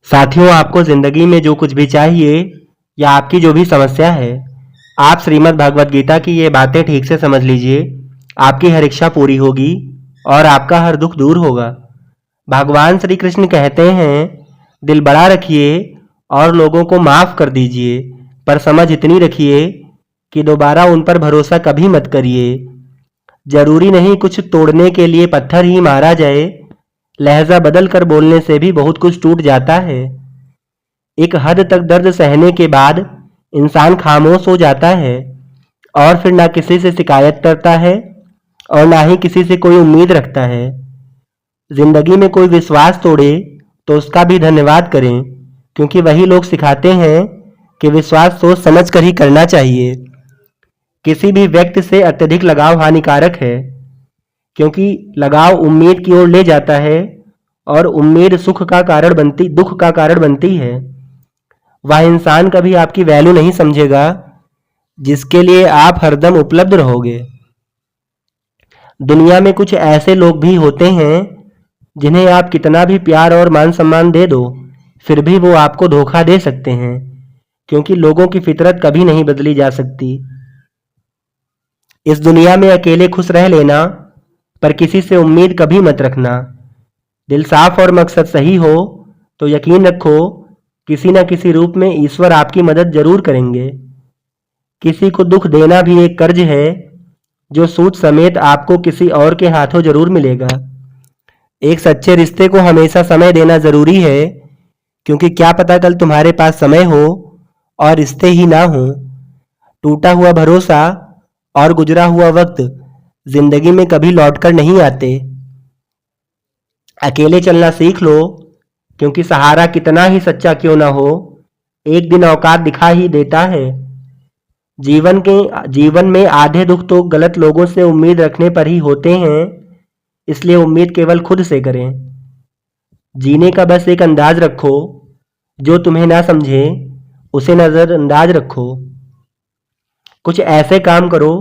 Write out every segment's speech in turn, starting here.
साथियों, आपको ज़िंदगी में जो कुछ भी चाहिए या आपकी जो भी समस्या है, आप श्रीमद् भगवद गीता की ये बातें ठीक से समझ लीजिए। आपकी हर इच्छा पूरी होगी और आपका हर दुख दूर होगा। भगवान श्री कृष्ण कहते हैं, दिल बड़ा रखिए और लोगों को माफ़ कर दीजिए, पर समझ इतनी रखिए कि दोबारा उन पर भरोसा कभी मत करिए। जरूरी नहीं कुछ तोड़ने के लिए पत्थर ही मारा जाए, लहजा बदल कर बोलने से भी बहुत कुछ टूट जाता है। एक हद तक दर्द सहने के बाद इंसान खामोश हो जाता है और फिर ना किसी से शिकायत करता है और ना ही किसी से कोई उम्मीद रखता है। जिंदगी में कोई विश्वास तोड़े तो उसका भी धन्यवाद करें, क्योंकि वही लोग सिखाते हैं कि विश्वास सोच समझ कर ही करना चाहिए। किसी भी व्यक्ति से अत्यधिक लगाव हानिकारक है, क्योंकि लगाव उम्मीद की ओर ले जाता है और उम्मीद दुख का कारण बनती है। वह इंसान कभी आपकी वैल्यू नहीं समझेगा जिसके लिए आप हरदम उपलब्ध रहोगे। दुनिया में कुछ ऐसे लोग भी होते हैं जिन्हें आप कितना भी प्यार और मान सम्मान दे दो, फिर भी वो आपको धोखा दे सकते हैं, क्योंकि लोगों की फितरत कभी नहीं बदली जा सकती। इस दुनिया में अकेले खुश रह लेना, पर किसी से उम्मीद कभी मत रखना। दिल साफ और मकसद सही हो तो यकीन रखो, किसी न किसी रूप में ईश्वर आपकी मदद जरूर करेंगे। किसी को दुख देना भी एक कर्ज है, जो सूद समेत आपको किसी और के हाथों जरूर मिलेगा। एक सच्चे रिश्ते को हमेशा समय देना जरूरी है, क्योंकि क्या पता कल तुम्हारे पास समय हो और रिश्ते ही ना हो। टूटा हुआ भरोसा और गुजरा हुआ वक्त जिंदगी में कभी लौटकर नहीं आते। अकेले चलना सीख लो, क्योंकि सहारा कितना ही सच्चा क्यों ना हो, एक दिन औकात दिखा ही देता है। जीवन में आधे दुख तो गलत लोगों से उम्मीद रखने पर ही होते हैं, इसलिए उम्मीद केवल खुद से करें। जीने का बस एक अंदाज रखो, जो तुम्हें ना समझे उसे नज़रअंदाज रखो। कुछ ऐसे काम करो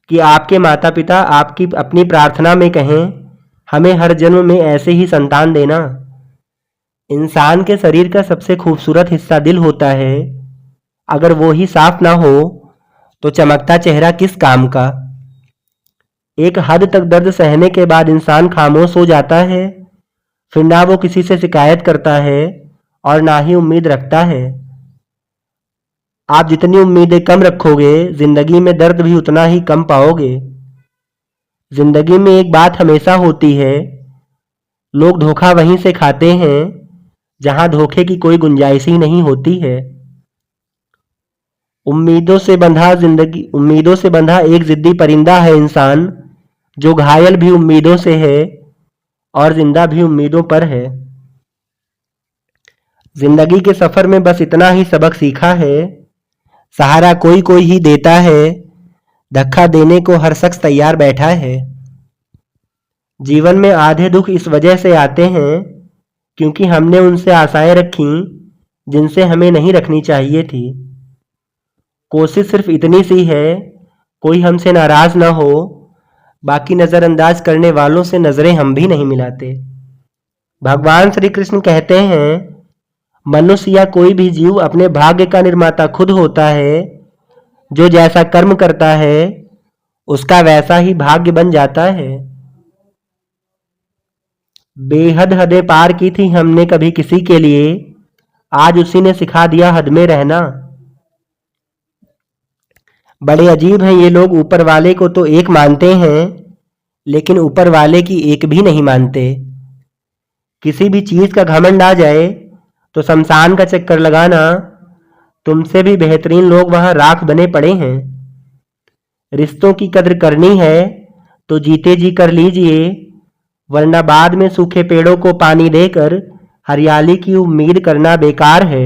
कि आपके माता पिता आपकी अपनी प्रार्थना में कहें, हमें हर जन्म में ऐसे ही संतान देना। इंसान के शरीर का सबसे खूबसूरत हिस्सा दिल होता है, अगर वो ही साफ ना हो तो चमकता चेहरा किस काम का। एक हद तक दर्द सहने के बाद इंसान खामोश हो जाता है, फिर ना वो किसी से शिकायत करता है और ना ही उम्मीद रखता है। आप जितनी उम्मीदें कम रखोगे, जिंदगी में दर्द भी उतना ही कम पाओगे। जिंदगी में एक बात हमेशा होती है, लोग धोखा वहीं से खाते हैं जहां धोखे की कोई गुंजाइश ही नहीं होती है। उम्मीदों से बंधा एक जिद्दी परिंदा है इंसान, जो घायल भी उम्मीदों से है और जिंदा भी उम्मीदों पर है। जिंदगी के सफर में बस इतना ही सबक सीखा है, सहारा कोई कोई ही देता है, धक्का देने को हर शख्स तैयार बैठा है। जीवन में आधे दुख इस वजह से आते हैं क्योंकि हमने उनसे आशाएं रखी जिनसे हमें नहीं रखनी चाहिए थी। कोशिश सिर्फ इतनी सी है, कोई हमसे नाराज ना हो, बाकी नजरअंदाज करने वालों से नजरें हम भी नहीं मिलाते। भगवान श्री कृष्ण कहते हैं, मनुष्य या कोई भी जीव अपने भाग्य का निर्माता खुद होता है। जो जैसा कर्म करता है उसका वैसा ही भाग्य बन जाता है। बेहद हदें पार की थी हमने कभी किसी के लिए, आज उसी ने सिखा दिया हद में रहना। बड़े अजीब हैं ये लोग, ऊपर वाले को तो एक मानते हैं लेकिन ऊपर वाले की एक भी नहीं मानते। किसी भी चीज का घमंड आ जाए तो शमशान का चक्कर लगाना, तुमसे भी बेहतरीन लोग वहां राख बने पड़े हैं। रिश्तों की कद्र करनी है तो जीते जी कर लीजिए, वरना बाद में सूखे पेड़ों को पानी देकर हरियाली की उम्मीद करना बेकार है।